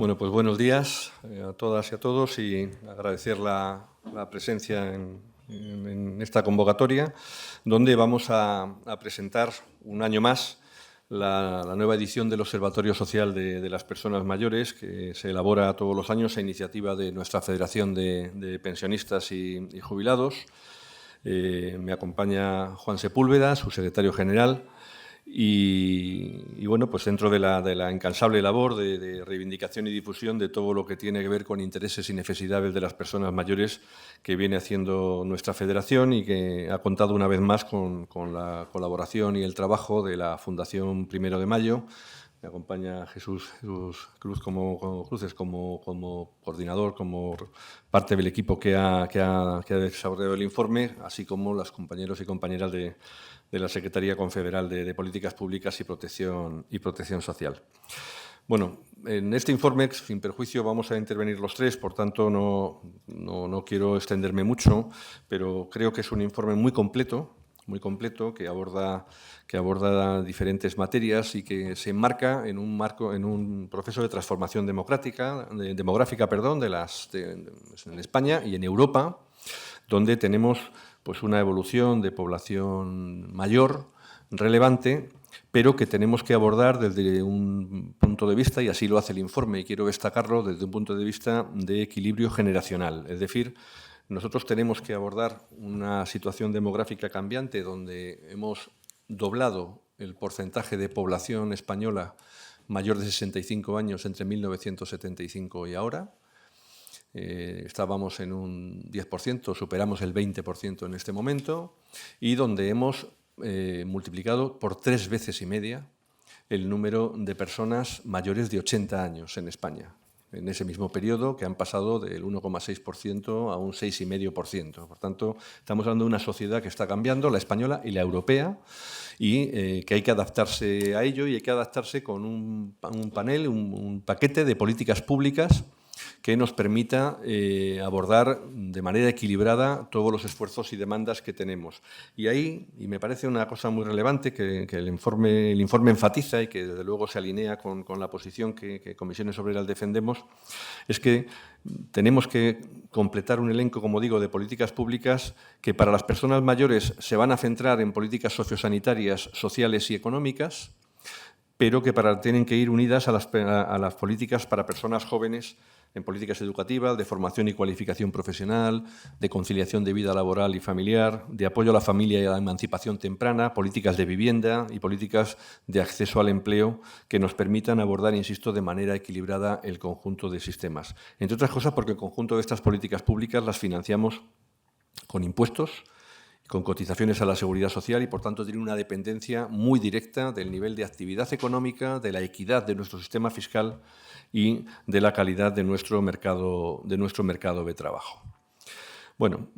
Bueno, pues buenos días a todas y a todos y agradecer la presencia en esta convocatoria, donde vamos a presentar un año más la nueva edición del Observatorio Social de las Personas Mayores, que se elabora todos los años a iniciativa de nuestra Federación de Pensionistas y Jubilados. Me acompaña Juan Sepúlveda, su secretario general. Y bueno, pues dentro de la incansable labor de reivindicación y difusión de todo lo que tiene que ver con intereses y necesidades de las personas mayores que viene haciendo nuestra federación y que ha contado una vez más con la colaboración y el trabajo de la Fundación Primero de Mayo. Me acompaña Jesús Cruz como coordinador, como parte del equipo que ha desarrollado el informe, así como los compañeros y compañeras de la Secretaría Confederal de Políticas Públicas y Protección Social. Bueno, en este informe, sin perjuicio, vamos a intervenir los tres, por tanto no quiero extenderme mucho, pero creo que es un informe muy completo, que aborda diferentes materias y que se enmarca en un proceso de transformación demográfica en España y en Europa, donde tenemos pues una evolución de población mayor, relevante, pero que tenemos que abordar desde un punto de vista, y así lo hace el informe, y quiero destacarlo desde un punto de vista de equilibrio generacional. Es decir, nosotros tenemos que abordar una situación demográfica cambiante donde hemos doblado el porcentaje de población española mayor de 65 años entre 1975 y ahora. Estábamos en un 10%, superamos el 20% en este momento, y donde hemos multiplicado por 3,5 veces el número de personas mayores de 80 años en España, en ese mismo periodo, que han pasado del 1,6% a un 6,5%. Por tanto, estamos hablando de una sociedad que está cambiando, la española y la europea, y que hay que adaptarse a ello, y hay que adaptarse con un panel, un paquete de políticas públicas que nos permita abordar de manera equilibrada todos los esfuerzos y demandas que tenemos. Y ahí, y me parece una cosa muy relevante que el informe enfatiza y que desde luego se alinea con la posición que Comisiones Obreras defendemos, es que tenemos que completar un elenco, como digo, de políticas públicas que para las personas mayores se van a centrar en políticas sociosanitarias, sociales y económicas, pero que tienen que ir unidas a las políticas para personas jóvenes, en políticas educativas, de formación y cualificación profesional, de conciliación de vida laboral y familiar, de apoyo a la familia y a la emancipación temprana, políticas de vivienda y políticas de acceso al empleo que nos permitan abordar, insisto, de manera equilibrada el conjunto de sistemas. Entre otras cosas porque el conjunto de estas políticas públicas las financiamos con impuestos, con cotizaciones a la Seguridad Social y, por tanto, tiene una dependencia muy directa del nivel de actividad económica, de la equidad de nuestro sistema fiscal y de la calidad de nuestro mercado de trabajo. Bueno,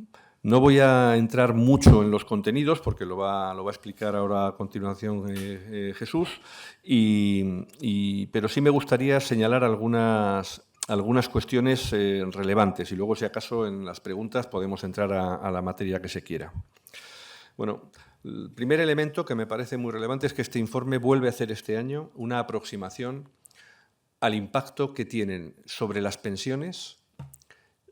no voy a entrar mucho en los contenidos porque lo va a explicar ahora a continuación Jesús, pero sí me gustaría señalar algunas cuestiones relevantes y luego, si acaso, en las preguntas podemos entrar a la materia que se quiera. Bueno, el primer elemento que me parece muy relevante es que este informe vuelve a hacer este año una aproximación al impacto que tienen sobre las pensiones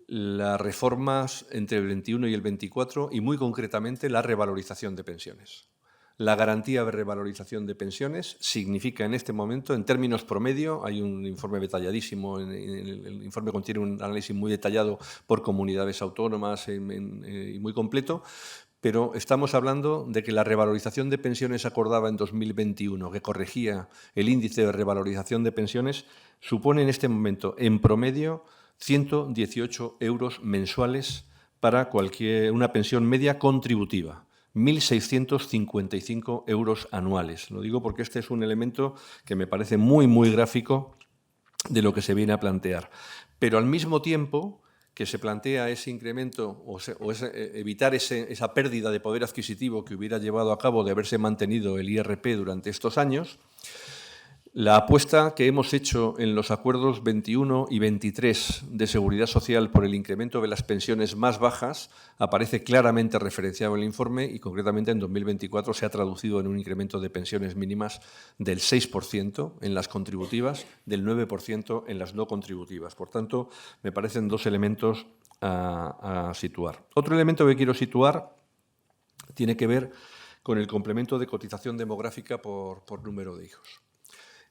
las reformas entre el 21 y el 24 y, muy concretamente, la revalorización de pensiones. La garantía de revalorización de pensiones significa en este momento, en términos promedio, hay un informe detalladísimo, el informe contiene un análisis muy detallado por comunidades autónomas y muy completo, pero estamos hablando de que la revalorización de pensiones acordada en 2021, que corregía el índice de revalorización de pensiones, supone en este momento, en promedio, 118 euros mensuales para una pensión media contributiva. 1.655 euros anuales. Lo digo porque este es un elemento que me parece muy, muy gráfico de lo que se viene a plantear. Pero al mismo tiempo que se plantea ese incremento evitar esa pérdida de poder adquisitivo que hubiera llevado a cabo de haberse mantenido el IRP durante estos años, La apuesta que hemos hecho en los acuerdos 21 y 23 de Seguridad Social por el incremento de las pensiones más bajas aparece claramente referenciado en el informe y, concretamente, en 2024 se ha traducido en un incremento de pensiones mínimas del 6% en las contributivas, del 9% en las no contributivas. Por tanto, me parecen dos elementos a situar. Otro elemento que quiero situar tiene que ver con el complemento de cotización demográfica por número de hijos.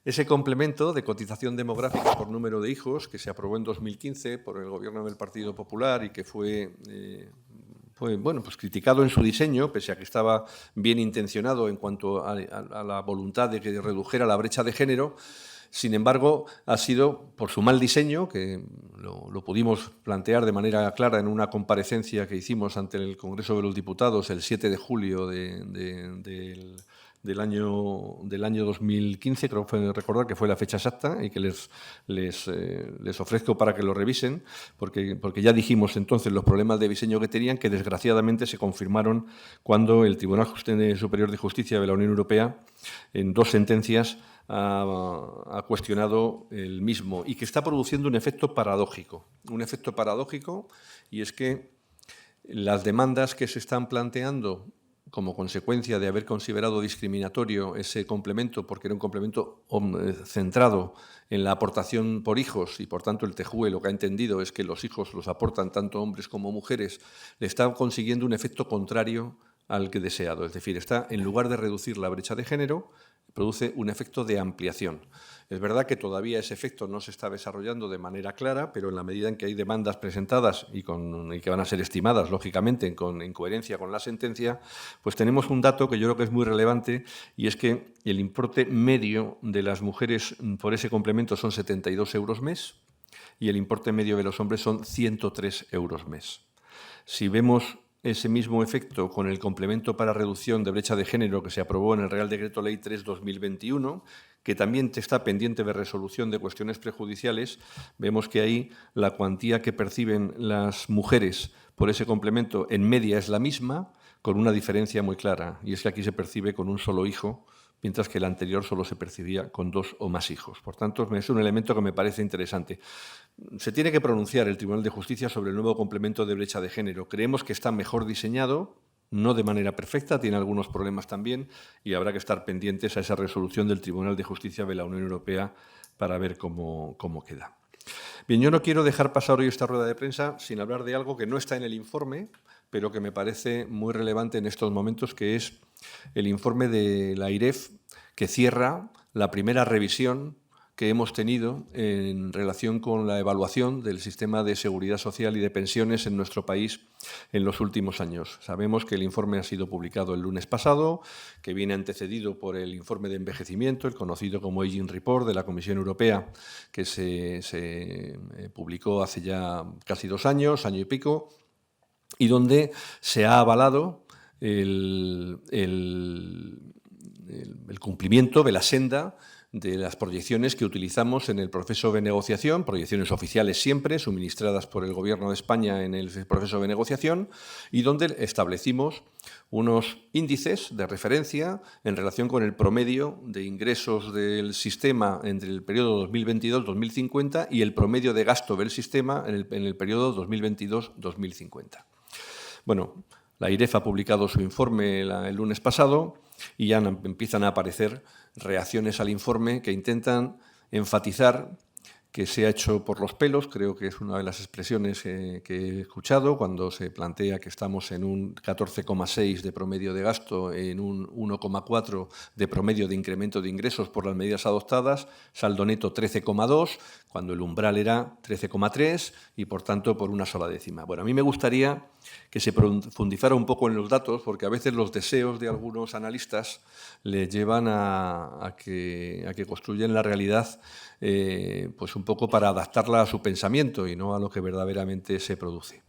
Ese complemento de cotización demográfica por número de hijos, que se aprobó en 2015 por el Gobierno del Partido Popular y que fue pues criticado en su diseño, pese a que estaba bien intencionado en cuanto a la voluntad de que redujera la brecha de género, sin embargo, ha sido por su mal diseño, que lo pudimos plantear de manera clara en una comparecencia que hicimos ante el Congreso de los Diputados el 7 de julio del año 2015, creo que recordar que fue la fecha exacta y que les ofrezco para que lo revisen, porque ya dijimos entonces los problemas de diseño que tenían, que desgraciadamente se confirmaron cuando el Tribunal Superior de Justicia de la Unión Europea, en dos sentencias, ha cuestionado el mismo y que está produciendo un efecto paradójico. Un efecto paradójico, y es que las demandas que se están planteando como consecuencia de haber considerado discriminatorio ese complemento, porque era un complemento centrado en la aportación por hijos y, por tanto, el TJUE lo que ha entendido es que los hijos los aportan tanto hombres como mujeres, le está consiguiendo un efecto contrario al que deseado. Es decir, está, en lugar de reducir la brecha de género, produce un efecto de ampliación. Es verdad que todavía ese efecto no se está desarrollando de manera clara, pero en la medida en que hay demandas presentadas y que van a ser estimadas, lógicamente, en coherencia con la sentencia, pues tenemos un dato que yo creo que es muy relevante, y es que el importe medio de las mujeres por ese complemento son 72 euros mes y el importe medio de los hombres son 103 euros mes. Si vemos ese mismo efecto con el complemento para reducción de brecha de género que se aprobó en el Real Decreto Ley 3/2021, que también está pendiente de resolución de cuestiones prejudiciales, vemos que ahí la cuantía que perciben las mujeres por ese complemento en media es la misma, con una diferencia muy clara, y es que aquí se percibe con un solo hijo, mientras que el anterior solo se percibía con 2 o más hijos. Por tanto, es un elemento que me parece interesante. Se tiene que pronunciar el Tribunal de Justicia sobre el nuevo complemento de brecha de género. Creemos que está mejor diseñado, no de manera perfecta, tiene algunos problemas también, y habrá que estar pendientes a esa resolución del Tribunal de Justicia de la Unión Europea para ver cómo queda. Bien, yo no quiero dejar pasar hoy esta rueda de prensa sin hablar de algo que no está en el informe, pero que me parece muy relevante en estos momentos, que es el informe de la AIREF, que cierra la primera revisión que hemos tenido en relación con la evaluación del sistema de seguridad social y de pensiones en nuestro país en los últimos años. Sabemos que el informe ha sido publicado el lunes pasado, que viene antecedido por el informe de envejecimiento, el conocido como Aging Report de la Comisión Europea, que se publicó hace ya casi 2 años, año y pico, y donde se ha avalado el cumplimiento de la senda de las proyecciones que utilizamos en el proceso de negociación, proyecciones oficiales siempre, suministradas por el Gobierno de España en el proceso de negociación, y donde establecimos unos índices de referencia en relación con el promedio de ingresos del sistema entre el periodo 2022-2050 y el promedio de gasto del sistema en el periodo 2022-2050. Bueno, la AIREF ha publicado su informe el lunes pasado y ya empiezan a aparecer reacciones al informe que intentan enfatizar que se ha hecho por los pelos. Creo que es una de las expresiones que he escuchado cuando se plantea que estamos en un 14,6 de promedio de gasto, en un 1,4 de promedio de incremento de ingresos por las medidas adoptadas, saldo neto 13,2, cuando el umbral era 13,3 y, por tanto, por una sola décima. Bueno, a mí me gustaría que se profundizara un poco en los datos, porque a veces los deseos de algunos analistas les llevan a que construyen la realidad pues un poco para adaptarla a su pensamiento y no a lo que verdaderamente se produce.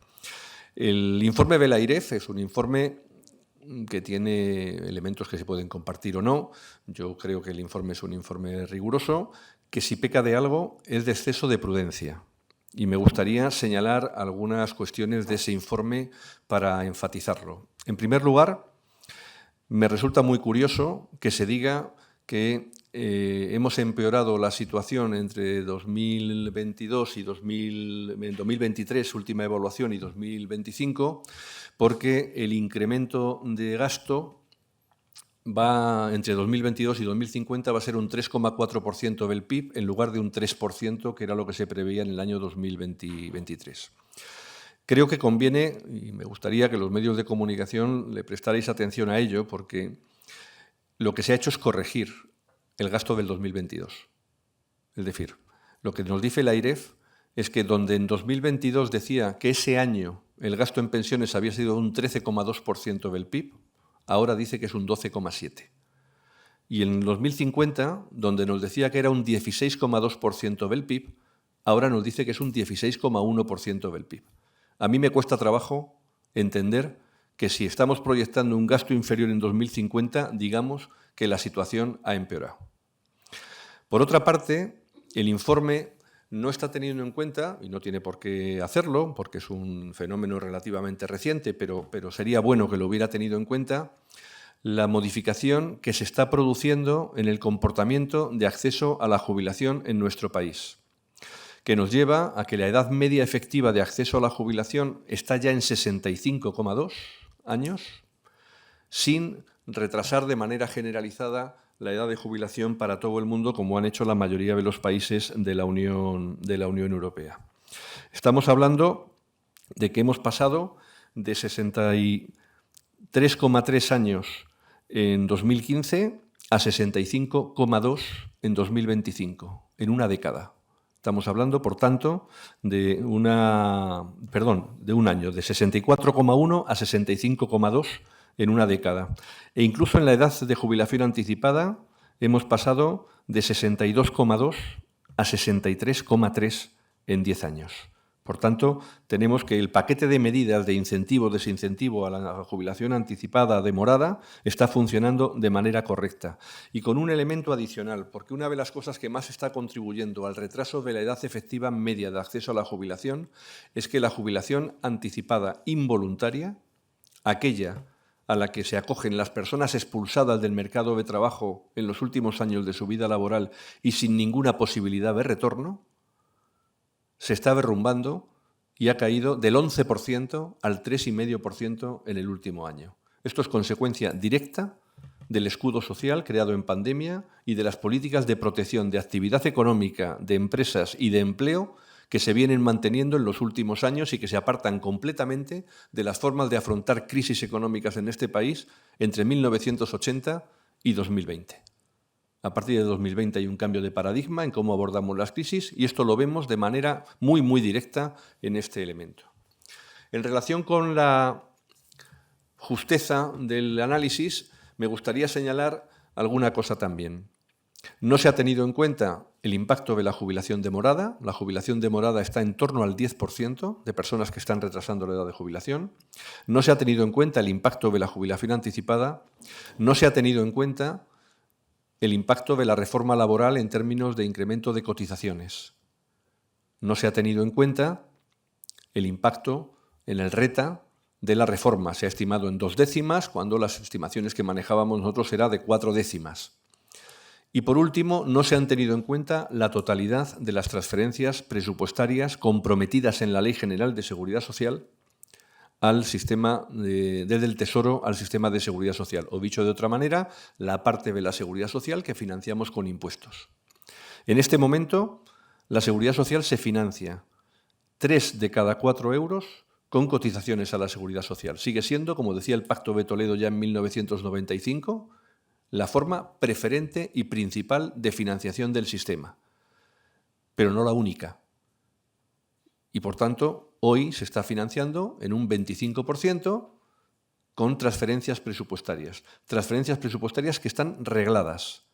El informe de la AIREF es un informe que tiene elementos que se pueden compartir o no. Yo creo que el informe es un informe riguroso, que si peca de algo es de exceso de prudencia. Y me gustaría señalar algunas cuestiones de ese informe para enfatizarlo. En primer lugar, me resulta muy curioso que se diga que hemos empeorado la situación entre 2022 y 2023, última evaluación, y 2025, porque el incremento de gasto entre 2022 y 2050 va a ser un 3,4% del PIB en lugar de un 3%, que era lo que se preveía en el año 2023. Creo que conviene, y me gustaría que los medios de comunicación le prestarais atención a ello, porque lo que se ha hecho es corregir el gasto del 2022. Es decir, lo que nos dice la AIREF es que donde en 2022 decía que ese año el gasto en pensiones había sido un 13,2% del PIB, ahora dice que es un 12,7%. Y en 2050, donde nos decía que era un 16,2% del PIB, ahora nos dice que es un 16,1% del PIB. A mí me cuesta trabajo entender que si estamos proyectando un gasto inferior en 2050, digamos que la situación ha empeorado. Por otra parte, el informe no está teniendo en cuenta, y no tiene por qué hacerlo, porque es un fenómeno relativamente reciente, pero sería bueno que lo hubiera tenido en cuenta, la modificación que se está produciendo en el comportamiento de acceso a la jubilación en nuestro país, que nos lleva a que la edad media efectiva de acceso a la jubilación está ya en 65,2 años, sin retrasar de manera generalizada la edad de jubilación para todo el mundo, como han hecho la mayoría de los países de la Unión Europea. Estamos hablando de que hemos pasado de 63,3 años en 2015 a 65,2 en 2025, en una década. Estamos hablando, por tanto, de un año, de 64,1 a 65,2 en una década. E incluso en la edad de jubilación anticipada hemos pasado de 62,2 a 63,3 en 10 años. Por tanto, tenemos que el paquete de medidas de incentivo o desincentivo a la jubilación anticipada demorada está funcionando de manera correcta. Y con un elemento adicional, porque una de las cosas que más está contribuyendo al retraso de la edad efectiva media de acceso a la jubilación es que la jubilación anticipada involuntaria, aquella a la que se acogen las personas expulsadas del mercado de trabajo en los últimos años de su vida laboral y sin ninguna posibilidad de retorno, se está derrumbando y ha caído del 11% al 3,5% en el último año. Esto es consecuencia directa del escudo social creado en pandemia y de las políticas de protección de actividad económica, de empresas y de empleo que se vienen manteniendo en los últimos años y que se apartan completamente de las formas de afrontar crisis económicas en este país entre 1980 y 2020. A partir de 2020 hay un cambio de paradigma en cómo abordamos las crisis y esto lo vemos de manera muy, muy directa en este elemento. En relación con la justeza del análisis, me gustaría señalar alguna cosa también. No se ha tenido en cuenta el impacto de la jubilación demorada. La jubilación demorada está en torno al 10% de personas que están retrasando la edad de jubilación. No se ha tenido en cuenta el impacto de la jubilación anticipada. No se ha tenido en cuenta el impacto de la reforma laboral en términos de incremento de cotizaciones. No se ha tenido en cuenta el impacto en el RETA de la reforma. Se ha estimado en 2 décimas, cuando las estimaciones que manejábamos nosotros eran de 4 décimas. Y, por último, no se han tenido en cuenta la totalidad de las transferencias presupuestarias comprometidas en la Ley General de Seguridad Social al sistema desde el Tesoro al sistema de seguridad social. O dicho de otra manera, la parte de la seguridad social que financiamos con impuestos. En este momento, la seguridad social se financia 3 de cada 4 euros con cotizaciones a la seguridad social. Sigue siendo, como decía el Pacto de Toledo ya en 1995, la forma preferente y principal de financiación del sistema, pero no la única. Y, por tanto, hoy se está financiando en un 25% con transferencias presupuestarias que están regladas.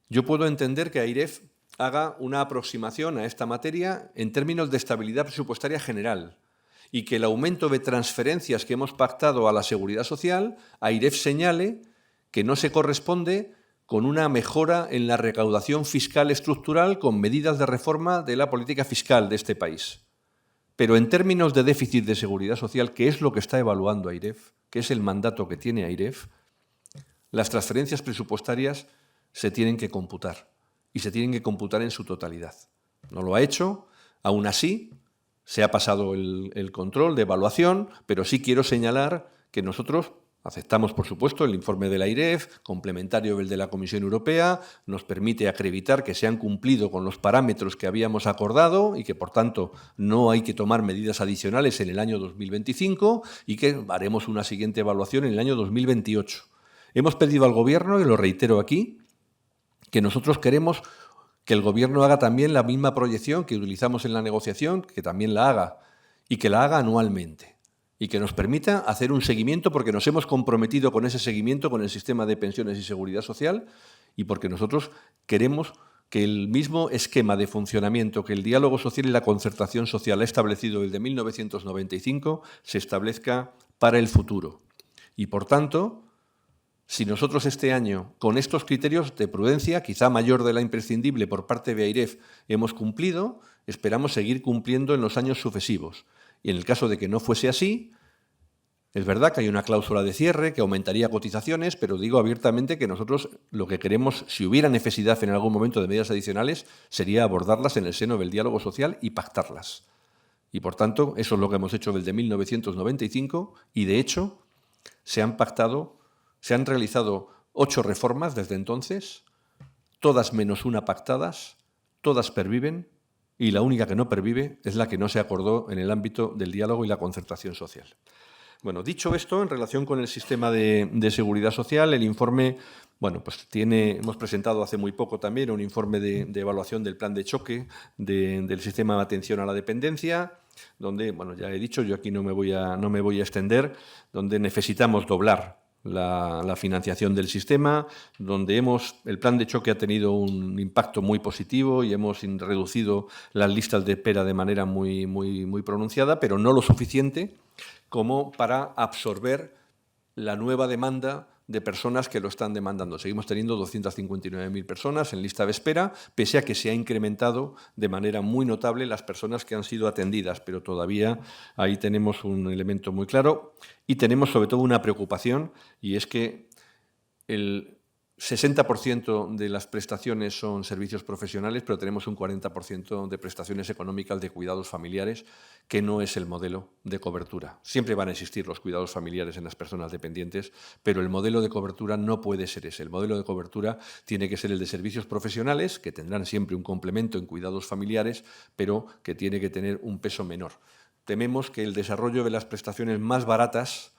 Yo puedo entender que AIREF haga una aproximación a esta materia en términos de estabilidad presupuestaria general y que el aumento de transferencias que hemos pactado a la seguridad social, AIREF señale que no se corresponde con una mejora en la recaudación fiscal estructural con medidas de reforma de la política fiscal de este país. Pero en términos de déficit de seguridad social, que es lo que está evaluando AIREF, que es el mandato que tiene AIREF, las transferencias presupuestarias se tienen que computar y se tienen que computar en su totalidad. No lo ha hecho, aún así se ha pasado el control de evaluación, pero sí quiero señalar que nosotros aceptamos, por supuesto, el informe de la AIREF, complementario del de la Comisión Europea, nos permite acreditar que se han cumplido con los parámetros que habíamos acordado y que, por tanto, no hay que tomar medidas adicionales en el año 2025 y que haremos una siguiente evaluación en el año 2028. Hemos pedido al Gobierno, y lo reitero aquí, que nosotros queremos que el Gobierno haga también la misma proyección que utilizamos en la negociación, que también la haga, y que la haga anualmente, y que nos permita hacer un seguimiento, porque nos hemos comprometido con ese seguimiento, con el sistema de pensiones y seguridad social, y porque nosotros queremos que el mismo esquema de funcionamiento que el diálogo social y la concertación social ha establecido desde 1995 se establezca para el futuro. Y, por tanto, si nosotros este año, con estos criterios de prudencia, quizá mayor de la imprescindible por parte de AIREF, hemos cumplido, esperamos seguir cumpliendo en los años sucesivos. Y en el caso de que no fuese así, es verdad que hay una cláusula de cierre que aumentaría cotizaciones, pero digo abiertamente que nosotros lo que queremos, si hubiera necesidad en algún momento de medidas adicionales, sería abordarlas en el seno del diálogo social y pactarlas. Y, por tanto, eso es lo que hemos hecho desde 1995 y, de hecho, se han realizado 8 reformas desde entonces, todas menos una pactadas, todas perviven y la única que no pervive es la que no se acordó en el ámbito del diálogo y la concertación social. Bueno, dicho esto, en relación con el sistema de seguridad social, el informe, bueno, pues hemos presentado hace muy poco también un informe de evaluación del plan de choque del sistema de atención a la dependencia, donde, bueno, ya he dicho, yo aquí no me voy a extender, donde necesitamos doblar la financiación del sistema, donde el plan de choque ha tenido un impacto muy positivo y hemos reducido las listas de espera de manera muy, muy, muy pronunciada, pero no lo suficiente como para absorber la nueva demanda de personas que lo están demandando. Seguimos teniendo 259.000 personas en lista de espera, pese a que se ha incrementado de manera muy notable las personas que han sido atendidas, pero todavía ahí tenemos un elemento muy claro y tenemos sobre todo una preocupación, y es que el 60% de las prestaciones son servicios profesionales, pero tenemos un 40% de prestaciones económicas de cuidados familiares, que no es el modelo de cobertura. Siempre van a existir los cuidados familiares en las personas dependientes, pero el modelo de cobertura no puede ser ese. El modelo de cobertura tiene que ser el de servicios profesionales, que tendrán siempre un complemento en cuidados familiares, pero que tiene que tener un peso menor. Tememos que el desarrollo de las prestaciones más baratas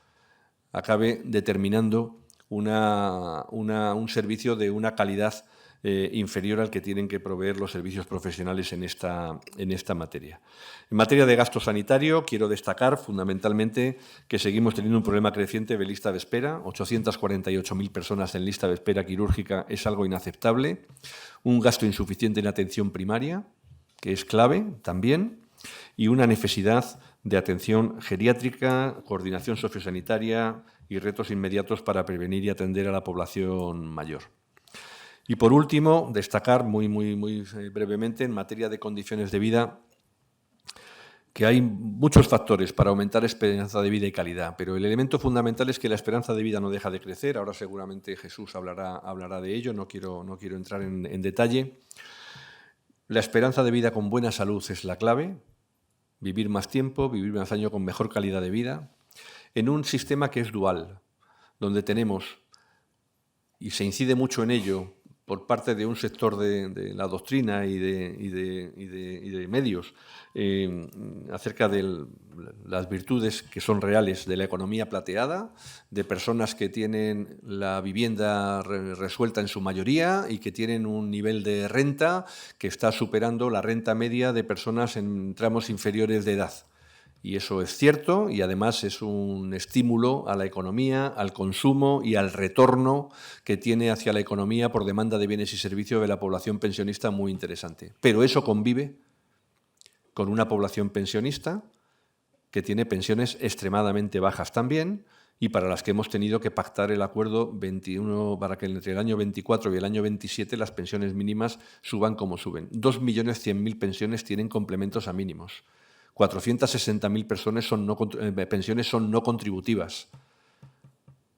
acabe determinando un servicio de una calidad inferior al que tienen que proveer los servicios profesionales en esta materia. En materia de gasto sanitario, quiero destacar fundamentalmente que seguimos teniendo un problema creciente de lista de espera. 848.000 personas en lista de espera quirúrgica es algo inaceptable. Un gasto insuficiente en atención primaria, que es clave también, y una necesidad de atención geriátrica, coordinación sociosanitaria y retos inmediatos para prevenir y atender a la población mayor. Y, por último, destacar muy brevemente en materia de condiciones de vida que hay muchos factores para aumentar esperanza de vida y calidad, pero el elemento fundamental es que la esperanza de vida no deja de crecer. Ahora seguramente Jesús hablará de ello, no quiero entrar en detalle. La esperanza de vida con buena salud es la clave, vivir más tiempo, vivir más años con mejor calidad de vida, en un sistema que es dual, donde tenemos, y se incide mucho en ello por parte de un sector de la doctrina y de medios, acerca de las virtudes que son reales de la economía plateada, de personas que tienen la vivienda resuelta en su mayoría y que tienen un nivel de renta que está superando la renta media de personas en tramos inferiores de edad. Y eso es cierto, y además es un estímulo a la economía, al consumo y al retorno que tiene hacia la economía por demanda de bienes y servicios de la población pensionista muy interesante. Pero eso convive con una población pensionista que tiene pensiones extremadamente bajas también y para las que hemos tenido que pactar el acuerdo 21 para que entre el año 24 y el año 27 las pensiones mínimas suban como suben. 2.100.000 pensiones tienen complementos a mínimos. 460.000 pensiones son no contributivas.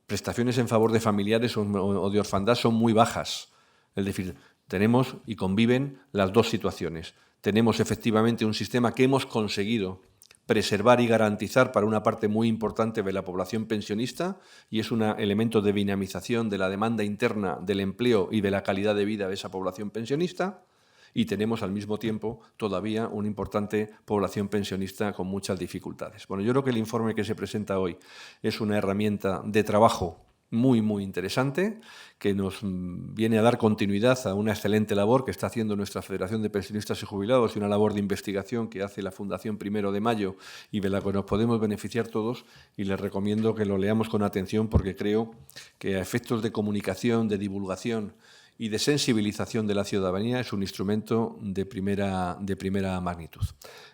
Prestaciones en favor de familiares o de orfandad son muy bajas. Es decir, tenemos y conviven las dos situaciones. Tenemos efectivamente un sistema que hemos conseguido preservar y garantizar para una parte muy importante de la población pensionista, y es un elemento de dinamización de la demanda interna del empleo y de la calidad de vida de esa población pensionista, y tenemos al mismo tiempo todavía una importante población pensionista con muchas dificultades. Bueno, yo creo que el informe que se presenta hoy es una herramienta de trabajo muy interesante, que nos viene a dar continuidad a una excelente labor que está haciendo nuestra Federación de Pensionistas y Jubilados y una labor de investigación que hace la Fundación 1 de Mayo y de la que nos podemos beneficiar todos, y les recomiendo que lo leamos con atención porque creo que a efectos de comunicación, de divulgación y de sensibilización de la ciudadanía es un instrumento de primera magnitud.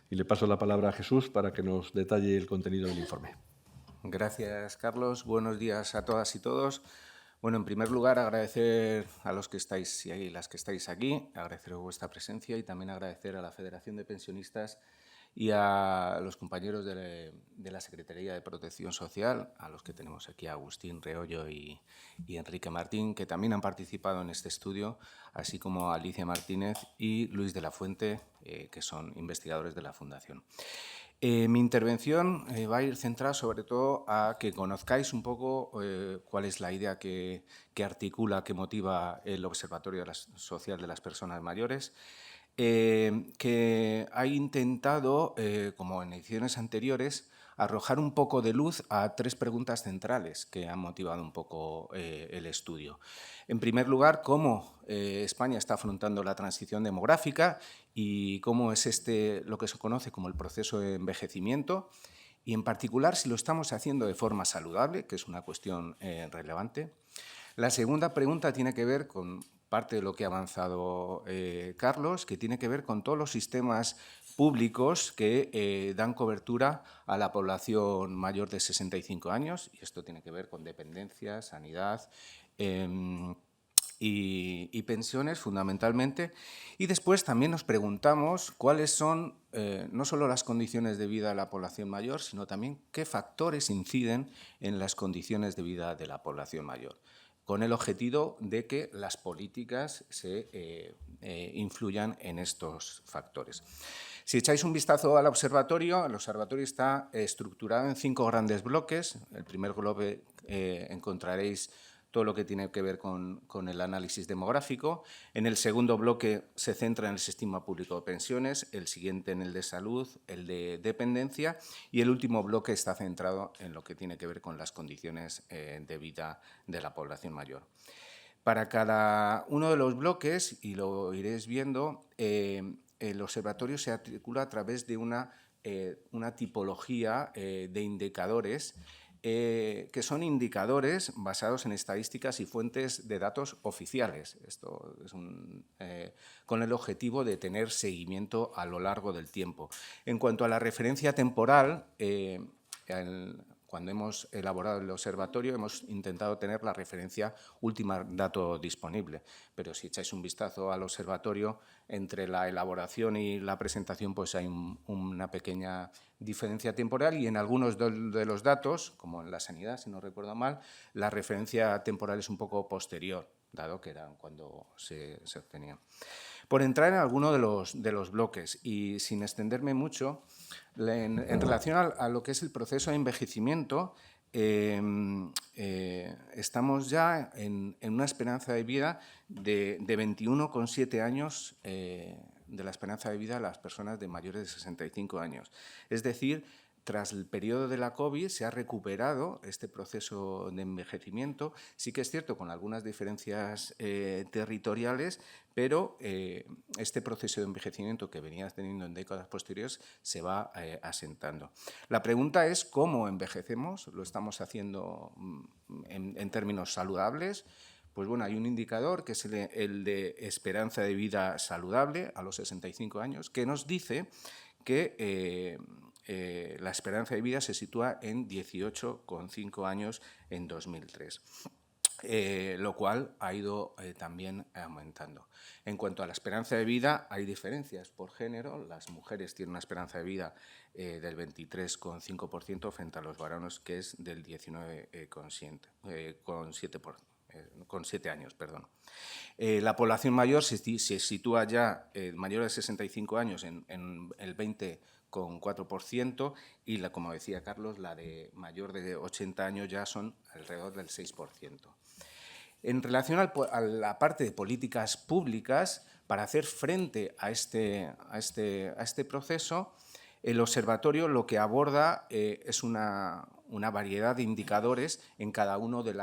Y le paso la palabra a Jesús para que nos detalle el contenido del informe. Gracias, Carlos. Buenos días a todas y todos. Bueno, en primer lugar, agradecer a los que estáis y las que estáis aquí, agradecer vuestra presencia y también agradecer a la Federación de Pensionistas y a los compañeros de la Secretaría de Protección Social, a los que tenemos aquí, a Agustín Reollo y Enrique Martín, que también han participado en este estudio, así como a Alicia Martínez y Luis de la Fuente, que son investigadores de la Fundación. Mi intervención va a ir centrada sobre todo a que conozcáis un poco cuál es la idea que articula, que motiva el Observatorio Social de las Personas Mayores, que ha intentado, como en ediciones anteriores, arrojar un poco de luz a tres preguntas centrales que han motivado un poco el estudio. En primer lugar, cómo España está afrontando la transición demográfica y cómo es lo que se conoce como el proceso de envejecimiento, y en particular si lo estamos haciendo de forma saludable, que es una cuestión relevante. La segunda pregunta tiene que ver con parte de lo que ha avanzado Carlos, que tiene que ver con todos los sistemas públicos que dan cobertura a la población mayor de 65 años, y esto tiene que ver con dependencia, sanidad y pensiones fundamentalmente. Y después también nos preguntamos cuáles son no solo las condiciones de vida de la población mayor, sino también qué factores inciden en las condiciones de vida de la población mayor, con el objetivo de que las políticas se influyan en estos factores. Si echáis un vistazo al observatorio, el observatorio está estructurado en 5 grandes bloques. El primer bloque encontraréis todo lo que tiene que ver con el análisis demográfico. En el segundo bloque se centra en el sistema público de pensiones, el siguiente en el de salud, el de dependencia, y el último bloque está centrado en lo que tiene que ver con las condiciones de vida de la población mayor. Para cada uno de los bloques, y lo iréis viendo, el observatorio se articula a través de una tipología de indicadores que son indicadores basados en estadísticas y fuentes de datos oficiales. Esto es con el objetivo de tener seguimiento a lo largo del tiempo. En cuanto a la referencia temporal, cuando hemos elaborado el observatorio hemos intentado tener la referencia última dato disponible, pero si echáis un vistazo al observatorio, entre la elaboración y la presentación pues hay una pequeña diferencia temporal, y en algunos de los datos, como en la sanidad, si no recuerdo mal, la referencia temporal es un poco posterior, dado que era cuando se obtenía. Por entrar en alguno de los bloques y sin extenderme mucho, en relación a lo que es el proceso de envejecimiento, estamos ya en una esperanza de vida de 21,7 años de la esperanza de vida de las personas de mayores de 65 años. Es decir, tras el periodo de la COVID se ha recuperado este proceso de envejecimiento. Sí que es cierto, con algunas diferencias territoriales, pero este proceso de envejecimiento que venías teniendo en décadas posteriores se va asentando. La pregunta es cómo envejecemos. ¿Lo estamos haciendo en términos saludables? Pues bueno, hay un indicador que es el de esperanza de vida saludable a los 65 años, que nos dice que la esperanza de vida se sitúa en 18,5 años en 2003. Lo cual ha ido también aumentando. En cuanto a la esperanza de vida, hay diferencias por género. Las mujeres tienen una esperanza de vida del 23,5% frente a los varones, que es del 19,7%. con 7 años, perdón. La población mayor se sitúa ya, mayor de 65 años, en el 20,4%, y, como decía Carlos, la de mayor de 80 años ya son alrededor del 6%. En relación a la parte de políticas públicas, para hacer frente a este proceso, el observatorio lo que aborda es una variedad de indicadores en cada uno de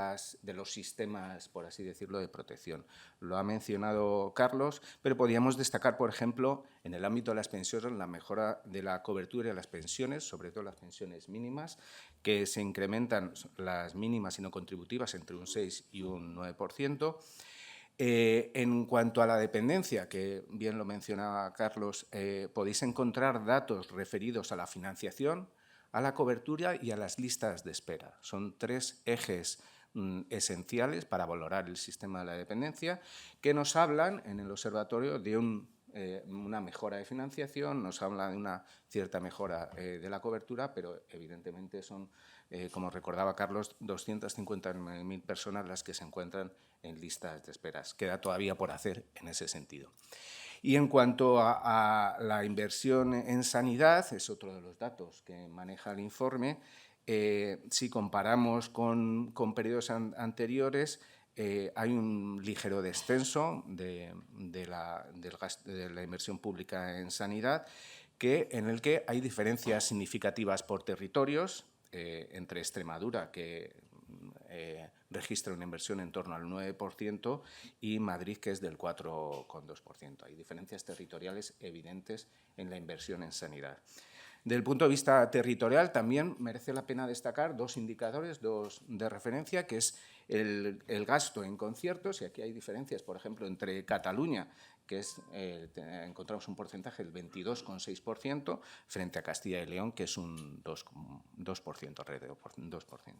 los sistemas, por así decirlo, de protección. Lo ha mencionado Carlos, pero podríamos destacar, por ejemplo, en el ámbito de las pensiones, la mejora de la cobertura de las pensiones, sobre todo las pensiones mínimas, que se incrementan las mínimas y no contributivas entre un 6 y un 9%. En cuanto a la dependencia, que bien lo mencionaba Carlos, podéis encontrar datos referidos a la financiación, a la cobertura y a las listas de espera. Son 3 ejes esenciales para valorar el sistema de la dependencia, que nos hablan en el observatorio de una mejora de financiación, nos habla de una cierta mejora de la cobertura, pero evidentemente son, como recordaba Carlos, 250.000 personas las que se encuentran en listas de esperas. Queda todavía por hacer en ese sentido. Y en cuanto a la inversión en sanidad, es otro de los datos que maneja el informe. Si comparamos con periodos anteriores, hay un ligero descenso de la inversión pública en sanidad, en el que hay diferencias significativas por territorios, entre Extremadura, que registra una inversión en torno al 9%, y Madrid, que es del 4,2%. Hay diferencias territoriales evidentes en la inversión en sanidad. Desde el punto de vista territorial, también merece la pena destacar 2 indicadores, 2 de referencia, que es el gasto en conciertos, y aquí hay diferencias, por ejemplo, entre Cataluña, que encontramos un porcentaje del 22,6%, frente a Castilla y León, que es un 2%, alrededor del 2%.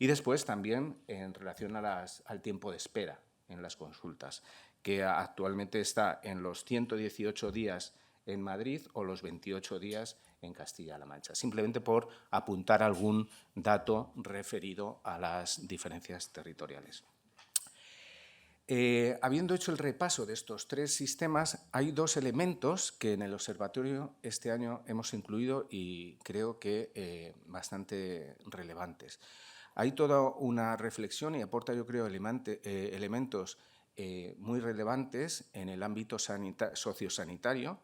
Y después también en relación al tiempo de espera en las consultas, que actualmente está en los 118 días en Madrid o los 28 días en Castilla-La Mancha, simplemente por apuntar algún dato referido a las diferencias territoriales. Habiendo hecho el repaso de estos 3 sistemas, hay 2 elementos que en el observatorio este año hemos incluido y creo que bastante relevantes. Hay toda una reflexión y aporta, yo creo, elementos muy relevantes en el ámbito sociosanitario,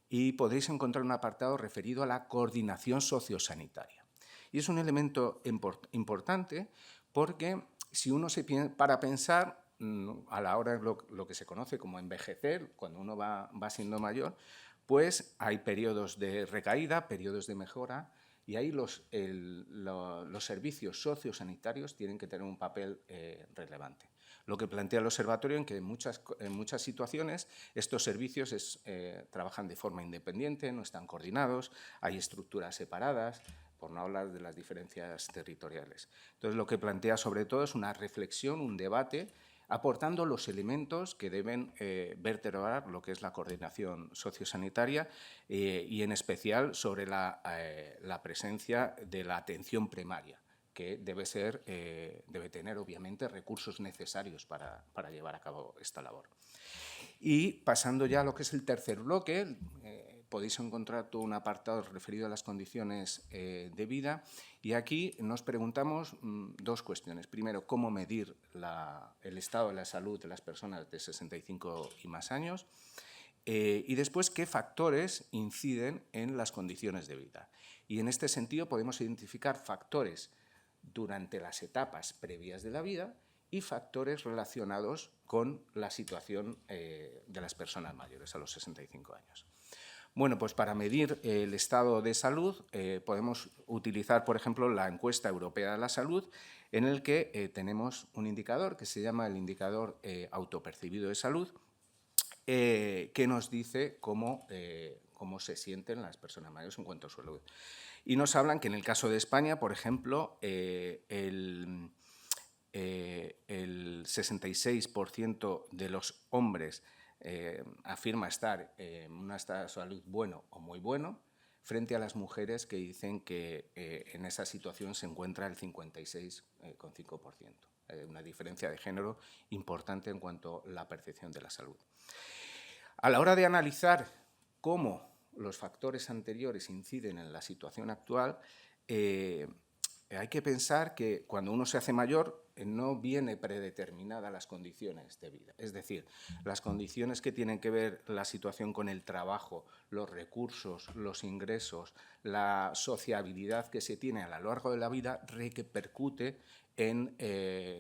y podéis encontrar un apartado referido a la coordinación sociosanitaria. Y es un elemento importante porque si uno se para pensar a la hora de lo que se conoce como envejecer, cuando uno va siendo mayor, pues hay periodos de recaída, periodos de mejora, y ahí los servicios sociosanitarios tienen que tener un papel relevante. Lo que plantea el observatorio es que en muchas situaciones estos servicios trabajan de forma independiente, no están coordinados, hay estructuras separadas, por no hablar de las diferencias territoriales. Entonces, lo que plantea sobre todo es una reflexión, un debate, aportando los elementos que deben vertebrar lo que es la coordinación sociosanitaria y en especial sobre la presencia de la atención primaria, que debe tener obviamente recursos necesarios para llevar a cabo esta labor. Y pasando ya a lo que es el tercer bloque, podéis encontrar todo un apartado referido a las condiciones de vida, y aquí nos preguntamos 2 cuestiones. Primero, cómo medir el estado de la salud de las personas de 65 y más años, y después qué factores inciden en las condiciones de vida. Y en este sentido podemos identificar factores durante las etapas previas de la vida y factores relacionados con la situación de las personas mayores a los 65 años. Bueno, pues para medir el estado de salud podemos utilizar, por ejemplo, la encuesta europea de la salud, en el que tenemos un indicador que se llama el indicador autopercibido de salud, que nos dice cómo se sienten las personas mayores en cuanto a su salud. Y nos hablan que en el caso de España, por ejemplo, el 66% de los hombres afirma estar en un estado de salud bueno o muy bueno, frente a las mujeres que dicen que en esa situación se encuentra el 56,5%. una diferencia de género importante en cuanto a la percepción de la salud. A la hora de analizar cómo los factores anteriores inciden en la situación actual, hay que pensar que cuando uno se hace mayor no viene predeterminada las condiciones de vida. Es decir, las condiciones que tienen que ver la situación con el trabajo, los recursos, los ingresos, la sociabilidad que se tiene a lo largo de la vida repercute en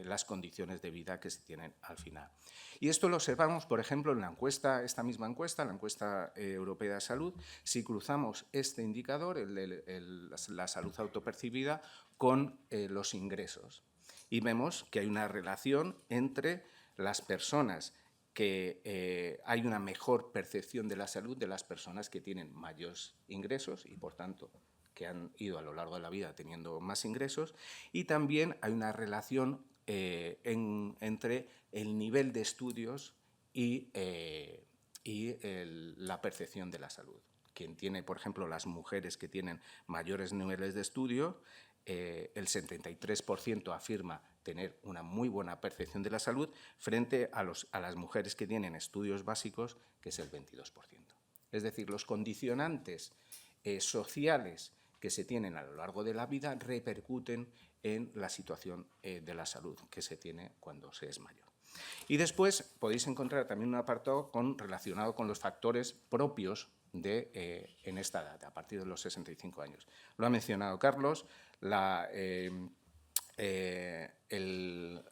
las condiciones de vida que se tienen al final. Y esto lo observamos, por ejemplo, en la encuesta, esta misma encuesta, la encuesta europea de salud. Si cruzamos este indicador, la salud autopercibida, con los ingresos, y vemos que hay una relación entre las personas que hay una mejor percepción de la salud de las personas que tienen mayores ingresos y, por tanto, que han ido a lo largo de la vida teniendo más ingresos, y también hay una relación entre el nivel de estudios y la percepción de la salud. Quien tiene, por ejemplo, las mujeres que tienen mayores niveles de estudio, el 73% afirma tener una muy buena percepción de la salud frente a las mujeres que tienen estudios básicos, que es el 22%. Es decir, los condicionantes sociales que se tienen a lo largo de la vida repercuten en la situación de la salud que se tiene cuando se es mayor. Y después podéis encontrar también un apartado relacionado con los factores propios en esta edad, a partir de los 65 años. Lo ha mencionado Carlos,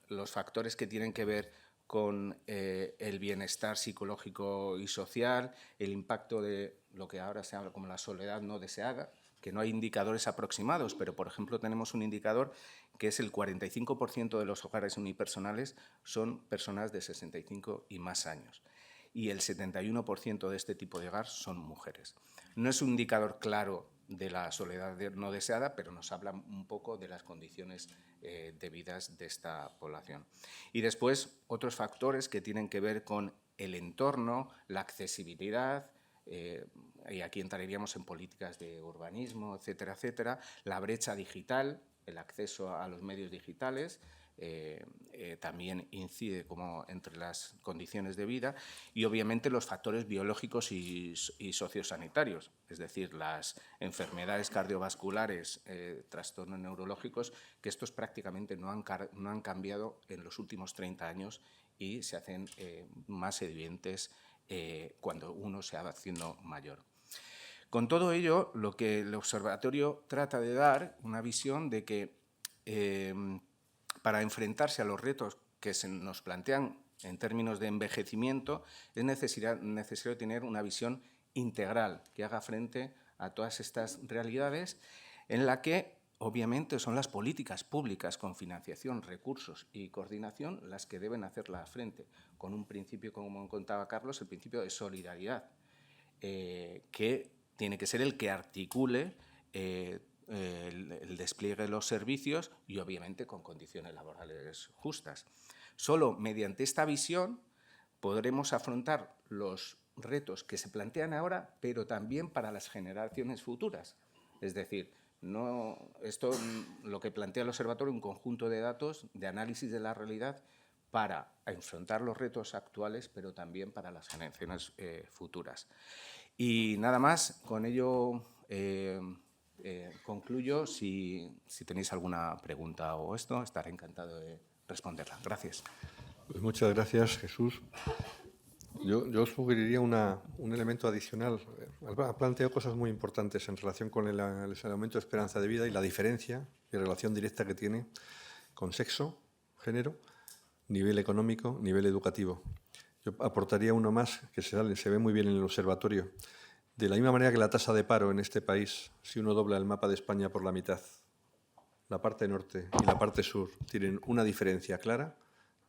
los factores que tienen que ver con el bienestar psicológico y social, el impacto de lo que ahora se habla como la soledad no deseada, que no hay indicadores aproximados, pero, por ejemplo, tenemos un indicador que es el 45% de los hogares unipersonales son personas de 65 y más años, y el 71% de este tipo de hogar son mujeres. No es un indicador claro de la soledad no deseada, pero nos habla un poco de las condiciones de vida de esta población. Y después, otros factores que tienen que ver con el entorno, la accesibilidad, y aquí entraríamos en políticas de urbanismo, etcétera, etcétera, la brecha digital, el acceso a los medios digitales, también incide como entre las condiciones de vida, y obviamente los factores biológicos y sociosanitarios, es decir, las enfermedades cardiovasculares, trastornos neurológicos, que estos prácticamente no han cambiado en los últimos 30 años y se hacen más evidentes cuando uno se va haciendo mayor. Con todo ello, lo que el observatorio trata de dar, una visión de que para enfrentarse a los retos que se nos plantean en términos de envejecimiento, es necesario tener una visión integral que haga frente a todas estas realidades, en la que obviamente son las políticas públicas con financiación, recursos y coordinación las que deben hacerla frente, con un principio, como contaba Carlos, el principio de solidaridad, que tiene que ser el que articule el despliegue de los servicios y, obviamente, con condiciones laborales justas. Solo mediante esta visión podremos afrontar los retos que se plantean ahora, pero también para las generaciones futuras. Es decir, esto lo que plantea el observatorio, un conjunto de datos de análisis de la realidad para enfrentar los retos actuales, pero también para las generaciones futuras. Y nada más, con ello concluyo. Si tenéis alguna pregunta o esto, estaré encantado de responderla. Gracias. Pues muchas gracias, Jesús. Yo sugeriría un elemento adicional. Ha planteado cosas muy importantes en relación con el aumento de esperanza de vida y la diferencia y relación directa que tiene con sexo, género, nivel económico, nivel educativo. Yo aportaría uno más que se ve muy bien en el observatorio. De la misma manera que la tasa de paro en este país, si uno dobla el mapa de España por la mitad, la parte norte y la parte sur tienen una diferencia clara,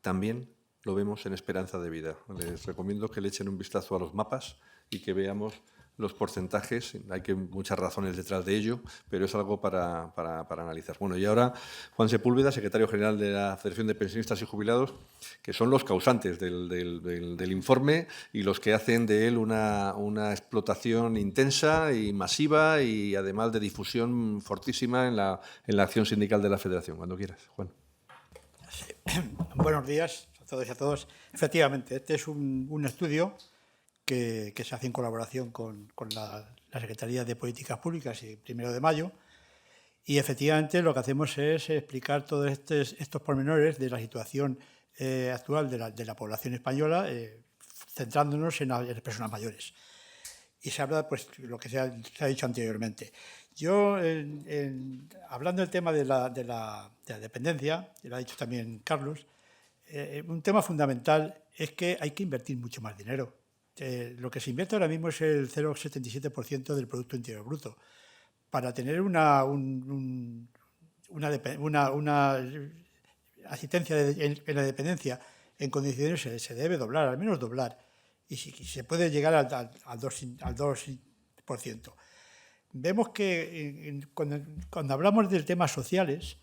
también lo vemos en esperanza de vida. Les recomiendo que le echen un vistazo a los mapas y que veamos los porcentajes. Hay muchas razones detrás de ello, pero es algo para analizar. Bueno, y ahora Juan Sepúlveda, secretario general de la Federación de Pensionistas y Jubilados, que son los causantes del informe y los que hacen de él una explotación intensa y masiva y además de difusión fortísima en la acción sindical de la Federación. Cuando quieras, Juan. Sí. Buenos días a todos y a todos. Efectivamente, este es un estudio que se hace en colaboración con la Secretaría de Políticas Públicas y 1 de Mayo. Y efectivamente lo que hacemos es explicar todos estos pormenores de la situación actual de la población española, centrándonos en las personas mayores. Y se habla, pues, lo que se ha dicho anteriormente. Yo, hablando del tema de la dependencia, y lo ha dicho también Carlos, un tema fundamental es que hay que invertir mucho más dinero. Lo que se invierte ahora mismo es el 0,77% del Producto Interior Bruto. Para tener una asistencia en la dependencia en condiciones se debe doblar, al menos doblar, y si se puede llegar al 2%. Vemos que cuando hablamos de temas sociales,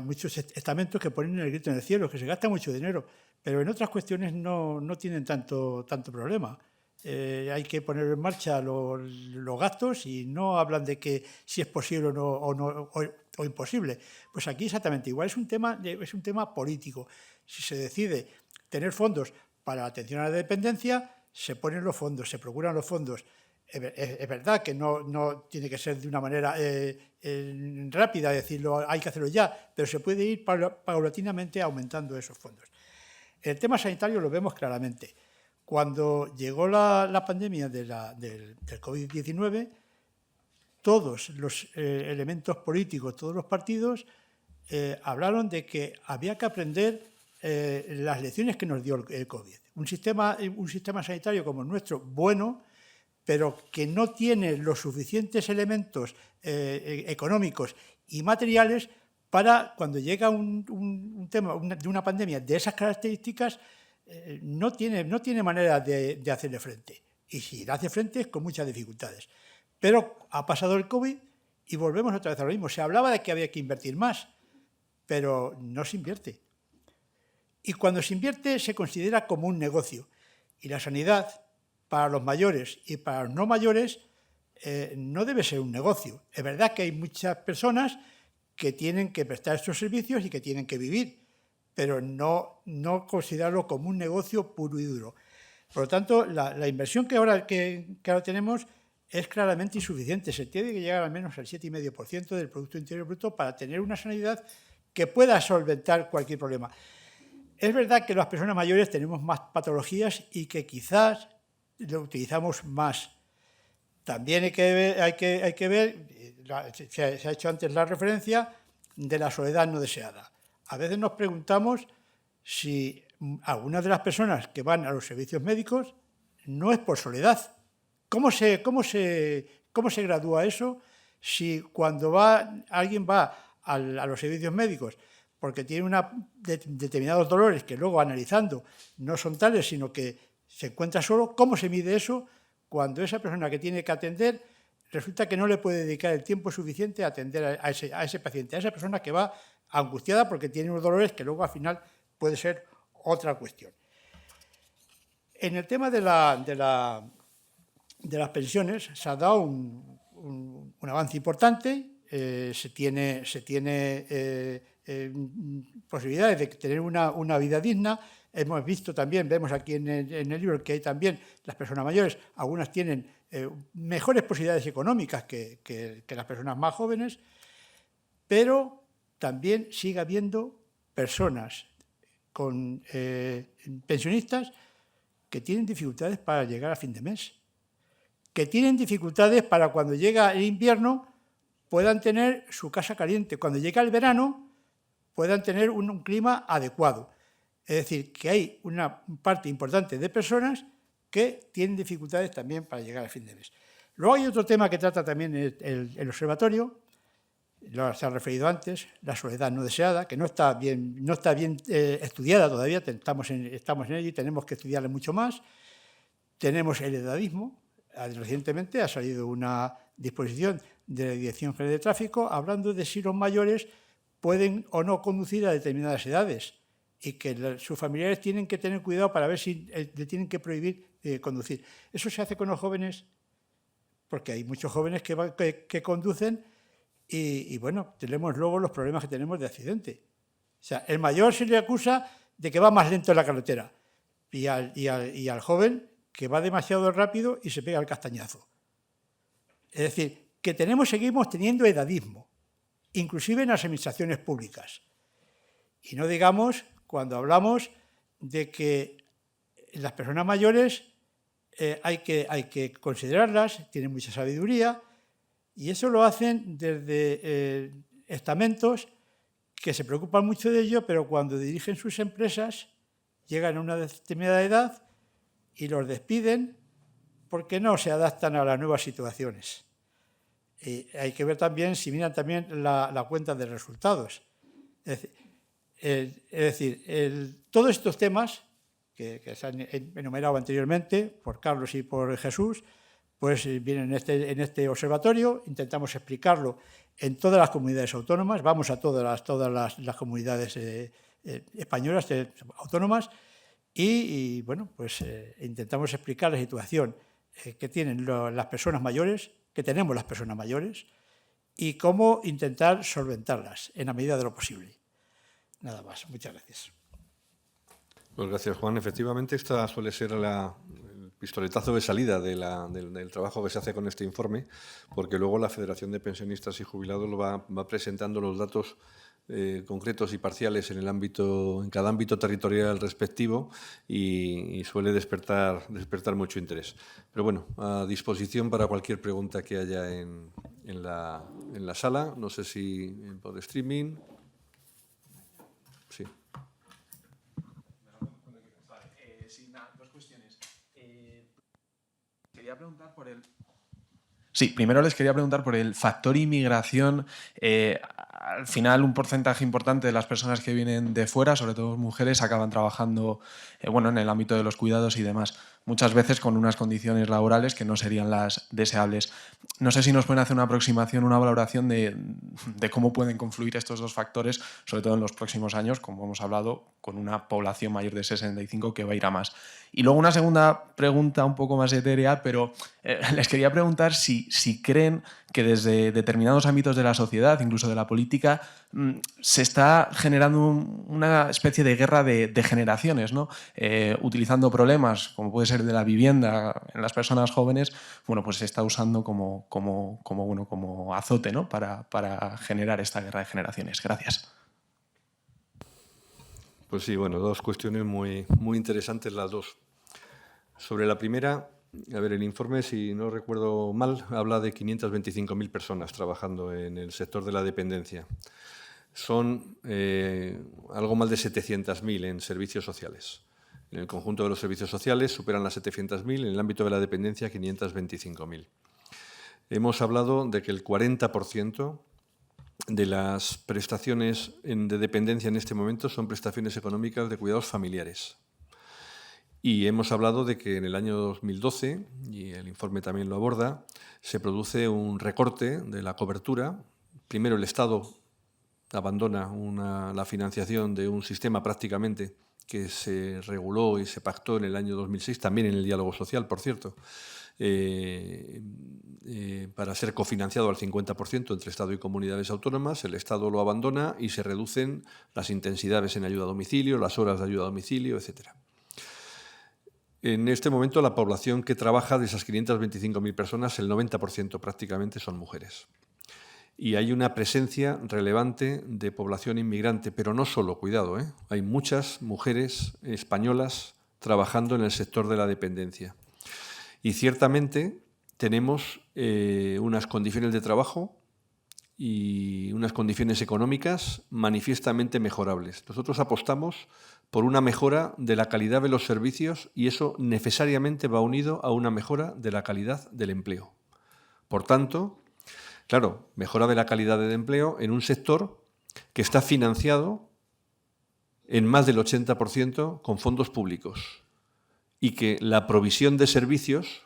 muchos estamentos que ponen el grito en el cielo, que se gasta mucho dinero, pero en otras cuestiones no tienen tanto problema. Hay que poner en marcha los gastos y no hablan de que si es posible o imposible. Pues aquí exactamente igual, es un tema político. Si se decide tener fondos para la atención a la dependencia, se ponen los fondos, se procuran los fondos. Es verdad que no tiene que ser de una manera rápida, decirlo, hay que hacerlo ya, pero se puede ir paulatinamente aumentando esos fondos. El tema sanitario lo vemos claramente. Cuando llegó la pandemia del COVID-19, todos los elementos políticos, todos los partidos, hablaron de que había que aprender las lecciones que nos dio el COVID. Un sistema sanitario como el nuestro, bueno, pero que no tiene los suficientes elementos económicos y materiales para, cuando llega un tema de una pandemia de esas características, no tiene manera de hacerle frente. Y si le hace frente es con muchas dificultades. Pero ha pasado el COVID y volvemos otra vez a lo mismo. Se hablaba de que había que invertir más, pero no se invierte. Y cuando se invierte se considera como un negocio. Y la sanidad, para los mayores y para los no mayores, no debe ser un negocio. Es verdad que hay muchas personas que tienen que prestar estos servicios y que tienen que vivir, pero no considerarlo como un negocio puro y duro. Por lo tanto, la inversión que ahora tenemos es claramente insuficiente. Se tiene que llegar al menos al 7,5% del Producto Interior Bruto para tener una sanidad que pueda solventar cualquier problema. Es verdad que las personas mayores tenemos más patologías y que quizás lo utilizamos más. También hay que ver, se ha hecho antes la referencia de la soledad no deseada. A veces nos preguntamos si algunas de las personas que van a los servicios médicos no es por soledad. ¿Cómo se gradúa eso si cuando alguien va a los servicios médicos porque tiene determinados dolores que luego analizando no son tales, sino que se encuentra solo? ¿Cómo se mide eso cuando esa persona que tiene que atender resulta que no le puede dedicar el tiempo suficiente a atender a ese paciente, a esa persona que va angustiada porque tiene unos dolores que luego al final puede ser otra cuestión? En el tema de las pensiones se ha dado un avance importante, se tiene posibilidades de tener una vida digna. Hemos visto también, vemos aquí en el libro que hay también las personas mayores, algunas tienen mejores posibilidades económicas que las personas más jóvenes, pero también sigue habiendo personas pensionistas que tienen dificultades para llegar a fin de mes, que tienen dificultades para cuando llega el invierno puedan tener su casa caliente, cuando llega el verano puedan tener un clima adecuado. Es decir, que hay una parte importante de personas que tienen dificultades también para llegar a fin de mes. Luego hay otro tema que trata también el observatorio, se ha referido antes, la soledad no deseada, que no está bien estudiada todavía, estamos en ello y tenemos que estudiarla mucho más. Tenemos el edadismo. Recientemente ha salido una disposición de la Dirección General de Tráfico hablando de si los mayores pueden o no conducir a determinadas edades y que sus familiares tienen que tener cuidado para ver si le tienen que prohibir conducir. Eso se hace con los jóvenes, porque hay muchos jóvenes que conducen y bueno, tenemos luego los problemas que tenemos de accidente. O sea, el mayor se le acusa de que va más lento en la carretera y al joven que va demasiado rápido y se pega el castañazo. Es decir, que seguimos teniendo edadismo, inclusive en las administraciones públicas. Y no digamos cuando hablamos de que las personas mayores hay que considerarlas, tienen mucha sabiduría, y eso lo hacen desde estamentos que se preocupan mucho de ello, pero cuando dirigen sus empresas llegan a una determinada edad y los despiden porque no se adaptan a las nuevas situaciones. Hay que ver también si miran también la cuenta de resultados. Es decir, todos estos temas que se han enumerado anteriormente por Carlos y por Jesús, pues vienen en este observatorio, intentamos explicarlo en todas las comunidades autónomas, vamos a todas las comunidades españolas autónomas y bueno, pues intentamos explicar la situación que tienen las personas mayores, que tenemos las personas mayores, y cómo intentar solventarlas en la medida de lo posible. Nada más. Muchas gracias. Pues gracias, Juan. Efectivamente, esta suele ser el pistoletazo de salida del trabajo que se hace con este informe, porque luego la Federación de Pensionistas y Jubilados va presentando los datos concretos y parciales en cada ámbito territorial respectivo y suele despertar mucho interés. Pero bueno, a disposición para cualquier pregunta que haya en la sala. No sé si por streaming. Sí. Dos cuestiones. Quería preguntar por el... Sí, primero les quería preguntar por el factor inmigración. Al final, un porcentaje importante de las personas que vienen de fuera, sobre todo mujeres, acaban trabajando en el ámbito de los cuidados y demás. Muchas veces con unas condiciones laborales que no serían las deseables. No sé si nos pueden hacer una aproximación, una valoración de cómo pueden confluir estos dos factores, sobre todo en los próximos años, como hemos hablado, con una población mayor de 65 que va a ir a más. Y luego una segunda pregunta un poco más etérea, pero les quería preguntar si creen que desde determinados ámbitos de la sociedad, incluso de la política, se está generando una especie de guerra de generaciones, ¿no? Utilizando problemas, como puede ser de la vivienda en las personas jóvenes, pues se está usando como azote, ¿no? para generar esta guerra de generaciones. Gracias. Pues sí, dos cuestiones muy, muy interesantes las dos. Sobre la primera, el informe, si no recuerdo mal, habla de 525.000 personas trabajando en el sector de la dependencia. Son algo más de 700.000 en servicios sociales. En el conjunto de los servicios sociales superan las 700.000, en el ámbito de la dependencia 525.000. Hemos hablado de que el 40% de las prestaciones de dependencia en este momento son prestaciones económicas de cuidados familiares. Y hemos hablado de que en el año 2012, y el informe también lo aborda, se produce un recorte de la cobertura. Primero el Estado abandona la financiación de un sistema prácticamente que se reguló y se pactó en el año 2006, también en el diálogo social, por cierto, para ser cofinanciado al 50% entre Estado y comunidades autónomas. El Estado lo abandona y se reducen las intensidades en ayuda a domicilio, las horas de ayuda a domicilio, etcétera. En este momento, la población que trabaja, de esas 525.000 personas, el 90% prácticamente son mujeres. Y hay una presencia relevante de población inmigrante, pero no solo, cuidado, hay muchas mujeres españolas trabajando en el sector de la dependencia. Y ciertamente tenemos unas condiciones de trabajo y unas condiciones económicas manifiestamente mejorables. Nosotros apostamos por una mejora de la calidad de los servicios y eso necesariamente va unido a una mejora de la calidad del empleo. Por tanto, claro, mejora de la calidad del empleo en un sector que está financiado en más del 80% con fondos públicos y que la provisión de servicios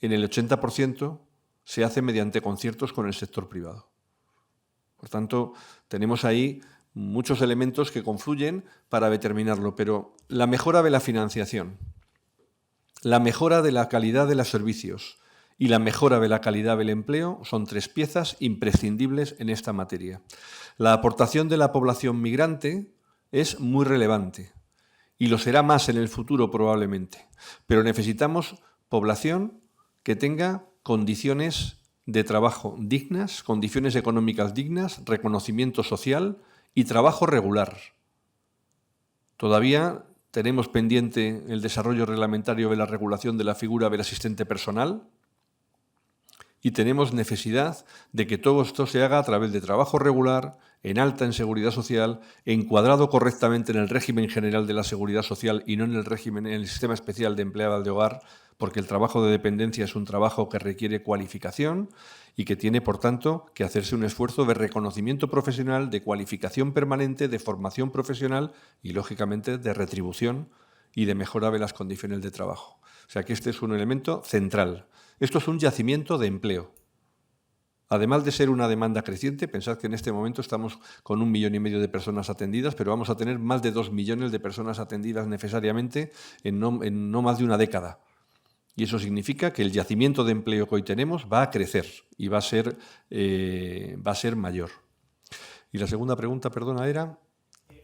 en el 80% se hace mediante conciertos con el sector privado. Por tanto, tenemos ahí muchos elementos que confluyen para determinarlo, pero la mejora de la financiación, la mejora de la calidad de los servicios y la mejora de la calidad del empleo son tres piezas imprescindibles en esta materia. La aportación de la población migrante es muy relevante y lo será más en el futuro probablemente, pero necesitamos población que tenga condiciones de trabajo dignas, condiciones económicas dignas, reconocimiento social y trabajo regular. Todavía tenemos pendiente el desarrollo reglamentario de la regulación de la figura del asistente personal y tenemos necesidad de que todo esto se haga a través de trabajo regular, en alta en seguridad social, encuadrado correctamente en el régimen general de la seguridad social y no en el sistema especial de empleadas de hogar, porque el trabajo de dependencia es un trabajo que requiere cualificación y que tiene, por tanto, que hacerse un esfuerzo de reconocimiento profesional, de cualificación permanente, de formación profesional y, lógicamente, de retribución y de mejora de las condiciones de trabajo. O sea que este es un elemento central. Esto es un yacimiento de empleo. Además de ser una demanda creciente, pensad que en este momento estamos con 1,5 millones de personas atendidas, pero vamos a tener más de 2 millones de personas atendidas necesariamente en no más de una década. Y eso significa que el yacimiento de empleo que hoy tenemos va a crecer y va a ser mayor. Y la segunda pregunta, perdona, era...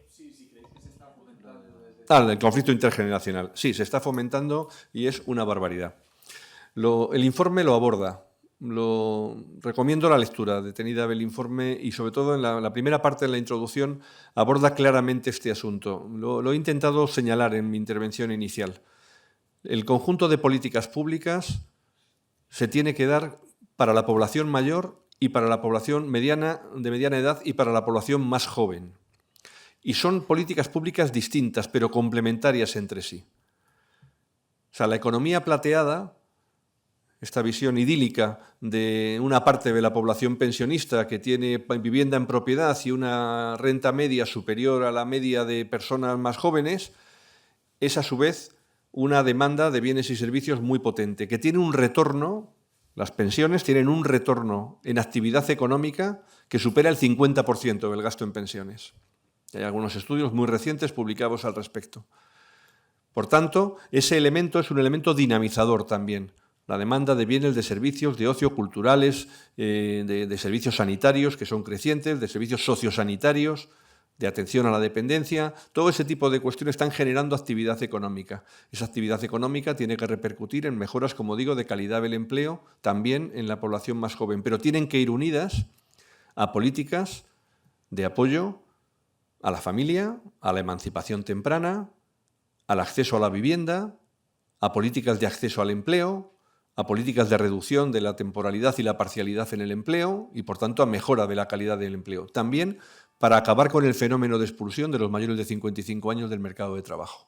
Sí, si creéis que se está fomentando... el conflicto intergeneracional. Sí, se está fomentando y es una barbaridad. El informe lo aborda. Recomiendo la lectura detenida del informe y, sobre todo, en la primera parte de la introducción aborda claramente este asunto. Lo he intentado señalar en mi intervención inicial. El conjunto de políticas públicas se tiene que dar para la población mayor y para la población de mediana edad y para la población más joven. Y son políticas públicas distintas, pero complementarias entre sí. O sea, la economía plateada, esta visión idílica de una parte de la población pensionista que tiene vivienda en propiedad y una renta media superior a la media de personas más jóvenes, es a su vez una demanda de bienes y servicios muy potente, que tiene un retorno, las pensiones tienen un retorno en actividad económica que supera el 50% del gasto en pensiones. Hay algunos estudios muy recientes publicados al respecto. Por tanto, ese elemento es un elemento dinamizador también. La demanda de bienes, de servicios, de ocio, culturales, de servicios sanitarios que son crecientes, de servicios sociosanitarios, de atención a la dependencia, todo ese tipo de cuestiones están generando actividad económica. Esa actividad económica tiene que repercutir en mejoras, como digo, de calidad del empleo, también en la población más joven, pero tienen que ir unidas a políticas de apoyo a la familia, a la emancipación temprana, al acceso a la vivienda, a políticas de acceso al empleo, a políticas de reducción de la temporalidad y la parcialidad en el empleo y, por tanto, a mejora de la calidad del empleo. También para acabar con el fenómeno de expulsión de los mayores de 55 años del mercado de trabajo.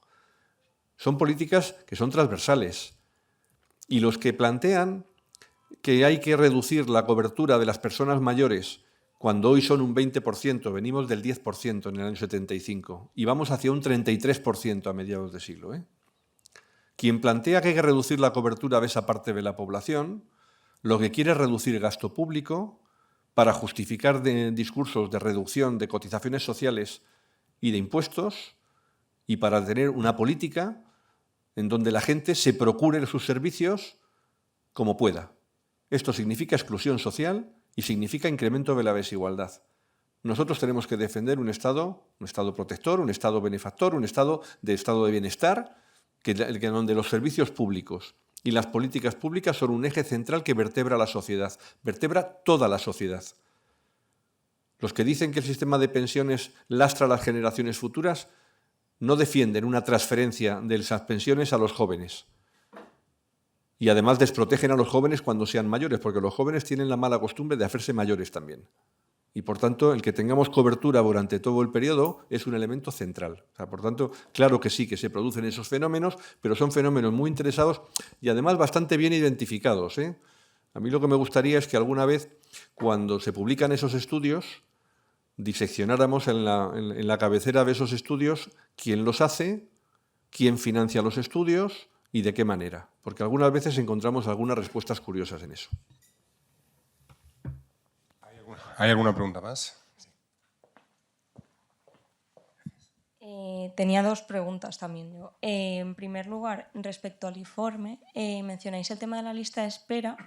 Son políticas que son transversales y los que plantean que hay que reducir la cobertura de las personas mayores cuando hoy son un 20%, venimos del 10% en el año 75 y vamos hacia un 33% a mediados de siglo. Quien plantea que hay que reducir la cobertura de esa parte de la población, lo que quiere es reducir el gasto público para justificar discursos de reducción de cotizaciones sociales y de impuestos y para tener una política en donde la gente se procure sus servicios como pueda. Esto significa exclusión social y significa incremento de la desigualdad. Nosotros tenemos que defender un Estado protector, un Estado benefactor, un estado de bienestar, donde los servicios públicos y las políticas públicas son un eje central que vertebra la sociedad, vertebra toda la sociedad. Los que dicen que el sistema de pensiones lastra a las generaciones futuras no defienden una transferencia de esas pensiones a los jóvenes. Y además desprotegen a los jóvenes cuando sean mayores, porque los jóvenes tienen la mala costumbre de hacerse mayores también. Y, por tanto, el que tengamos cobertura durante todo el periodo es un elemento central. O sea, por tanto, claro que sí que se producen esos fenómenos, pero son fenómenos muy interesados y, además, bastante bien identificados. A mí lo que me gustaría es que alguna vez, cuando se publican esos estudios, diseccionáramos en la cabecera de esos estudios quién los hace, quién financia los estudios y de qué manera. Porque algunas veces encontramos algunas respuestas curiosas en eso. ¿Hay alguna pregunta más? Tenía dos preguntas también yo. En primer lugar, respecto al informe, mencionáis el tema de la lista de espera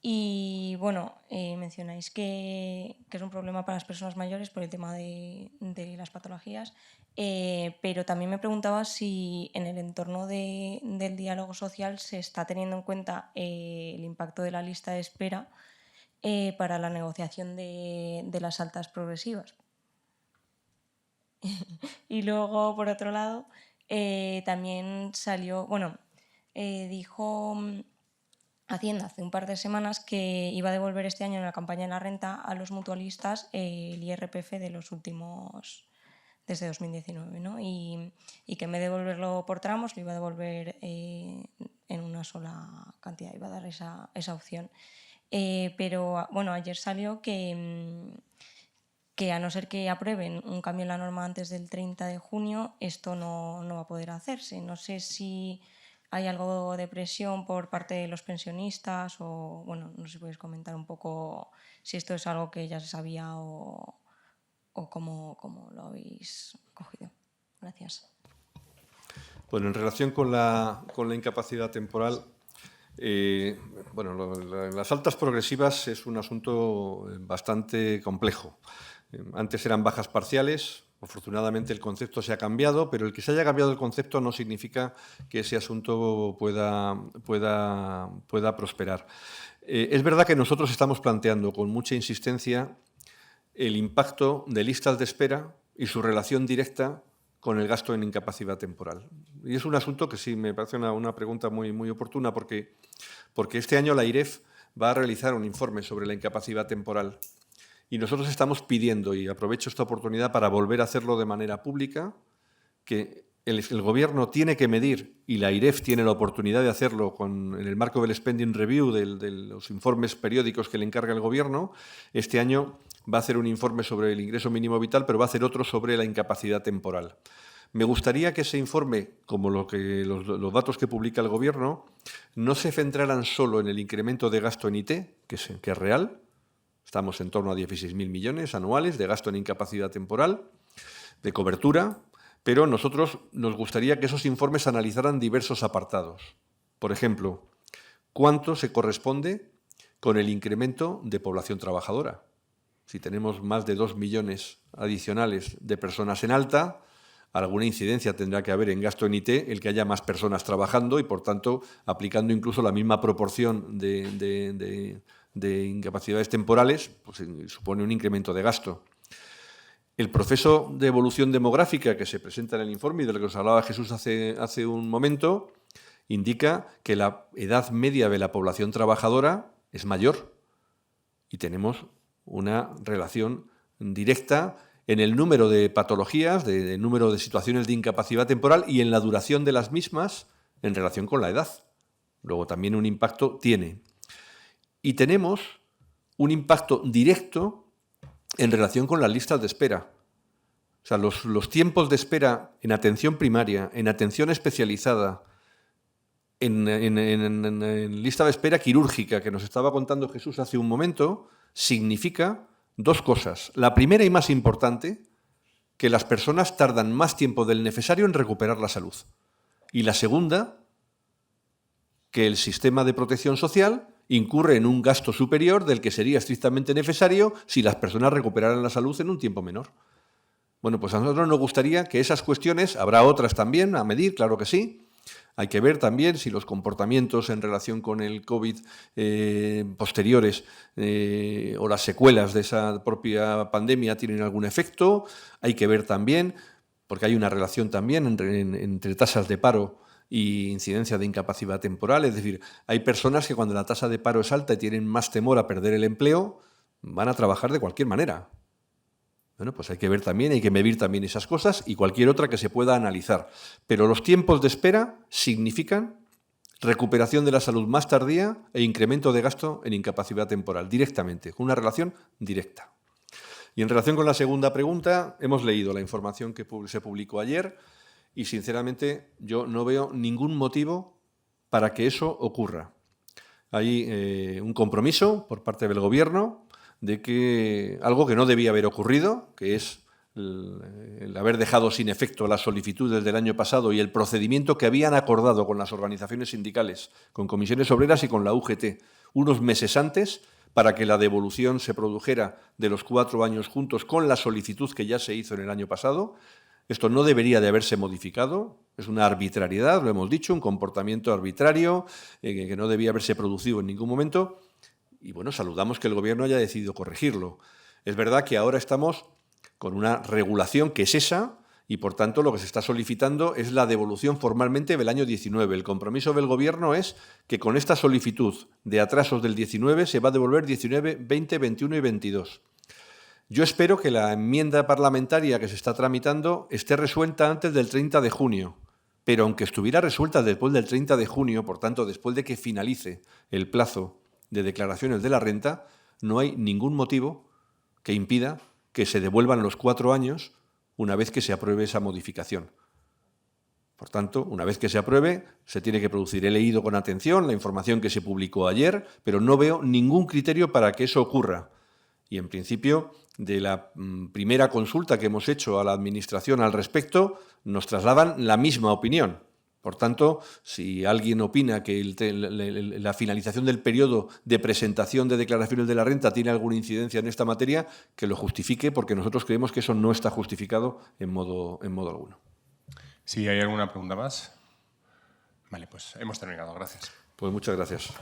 y, bueno, mencionáis que es un problema para las personas mayores por el tema de las patologías, pero también me preguntaba si en el entorno del diálogo social se está teniendo en cuenta el impacto de la lista de espera para la negociación de las altas progresivas. Y luego, por otro lado, también salió, bueno, dijo Hacienda hace un par de semanas que iba a devolver este año en la campaña de la renta a los mutualistas el IRPF de los últimos, desde 2019, ¿no? Y que en vez de devolverlo por tramos, lo iba a devolver en una sola cantidad, iba a dar esa opción. Pero, bueno, ayer salió que a no ser que aprueben un cambio en la norma antes del 30 de junio, esto no va a poder hacerse. No sé si hay algo de presión por parte de los pensionistas o, bueno, no sé si podéis comentar un poco si esto es algo que ya se sabía o cómo lo habéis cogido. Gracias. Bueno, en relación con la incapacidad temporal, bueno, las altas progresivas es un asunto bastante complejo. Antes eran bajas parciales, afortunadamente el concepto se ha cambiado, pero el que se haya cambiado el concepto no significa que ese asunto pueda prosperar. Es verdad que nosotros estamos planteando con mucha insistencia el impacto de listas de espera y su relación directa con el gasto en incapacidad temporal. Y es un asunto que sí me parece una pregunta muy oportuna porque este año la IREF va a realizar un informe sobre la incapacidad temporal. Y nosotros estamos pidiendo, y aprovecho esta oportunidad para volver a hacerlo de manera pública, que el Gobierno tiene que medir, y la IREF tiene la oportunidad de hacerlo en el marco del Spending Review, de los informes periódicos que le encarga el Gobierno. Este año va a hacer un informe sobre el ingreso mínimo vital, pero va a hacer otro sobre la incapacidad temporal. Me gustaría que ese informe, como los datos que publica el Gobierno, no se centraran solo en el incremento de gasto en IT, que es real. Estamos en torno a 16.000 millones anuales de gasto en incapacidad temporal, de cobertura, pero nosotros nos gustaría que esos informes analizaran diversos apartados. Por ejemplo, ¿cuánto se corresponde con el incremento de población trabajadora? Si tenemos más de 2 millones adicionales de personas en alta, alguna incidencia tendrá que haber en gasto en IT el que haya más personas trabajando y, por tanto, aplicando incluso la misma proporción de incapacidades temporales, pues supone un incremento de gasto. El proceso de evolución demográfica que se presenta en el informe y del que os hablaba Jesús hace un momento, indica que la edad media de la población trabajadora es mayor y tenemos una relación directa en el número de patologías, de número de situaciones de incapacidad temporal y en la duración de las mismas en relación con la edad. Luego también un impacto tiene. Y tenemos un impacto directo en relación con las listas de espera. O sea, los tiempos de espera en atención primaria, en atención especializada, en lista de espera quirúrgica, que nos estaba contando Jesús hace un momento, significa dos cosas. La primera y más importante, que las personas tardan más tiempo del necesario en recuperar la salud. Y la segunda, que el sistema de protección social incurre en un gasto superior del que sería estrictamente necesario si las personas recuperaran la salud en un tiempo menor. Bueno, pues a nosotros nos gustaría que esas cuestiones, habrá otras también a medir, claro que sí. Hay que ver también si los comportamientos en relación con el COVID posteriores o las secuelas de esa propia pandemia tienen algún efecto. Hay que ver también, porque hay una relación también entre tasas de paro y incidencia de incapacidad temporal. Es decir, hay personas que cuando la tasa de paro es alta y tienen más temor a perder el empleo, van a trabajar de cualquier manera. Bueno, pues hay que ver también, hay que medir también esas cosas y cualquier otra que se pueda analizar. Pero los tiempos de espera significan recuperación de la salud más tardía e incremento de gasto en incapacidad temporal, directamente, con una relación directa. Y en relación con la segunda pregunta, hemos leído la información que se publicó ayer y, sinceramente, yo no veo ningún motivo para que eso ocurra. Hay un compromiso por parte del Gobierno de que algo que no debía haber ocurrido, que es el haber dejado sin efecto las solicitudes del año pasado y el procedimiento que habían acordado con las organizaciones sindicales, con comisiones obreras y con la UGT, unos meses antes, para que la devolución se produjera de los 4 años juntos con la solicitud que ya se hizo en el año pasado. Esto no debería de haberse modificado, es una arbitrariedad, lo hemos dicho, un comportamiento arbitrario que no debía haberse producido en ningún momento. Y bueno, saludamos que el Gobierno haya decidido corregirlo. Es verdad que ahora estamos con una regulación que es esa y, por tanto, lo que se está solicitando es la devolución formalmente del año 19. El compromiso del Gobierno es que con esta solicitud de atrasos del 19 se va a devolver 19, 20, 21 y 22. Yo espero que la enmienda parlamentaria que se está tramitando esté resuelta antes del 30 de junio, pero aunque estuviera resuelta después del 30 de junio, por tanto, después de que finalice el plazo de declaraciones de la renta, no hay ningún motivo que impida que se devuelvan los 4 años una vez que se apruebe esa modificación. Por tanto, una vez que se apruebe, se tiene que producir. He leído con atención la información que se publicó ayer, pero no veo ningún criterio para que eso ocurra. Y, en principio, de la primera consulta que hemos hecho a la Administración al respecto, nos trasladan la misma opinión. Por tanto, si alguien opina que la finalización del periodo de presentación de declaraciones de la renta tiene alguna incidencia en esta materia, que lo justifique, porque nosotros creemos que eso no está justificado en modo alguno. ¿Sí hay alguna pregunta más? Vale, pues hemos terminado. Gracias. Pues muchas gracias.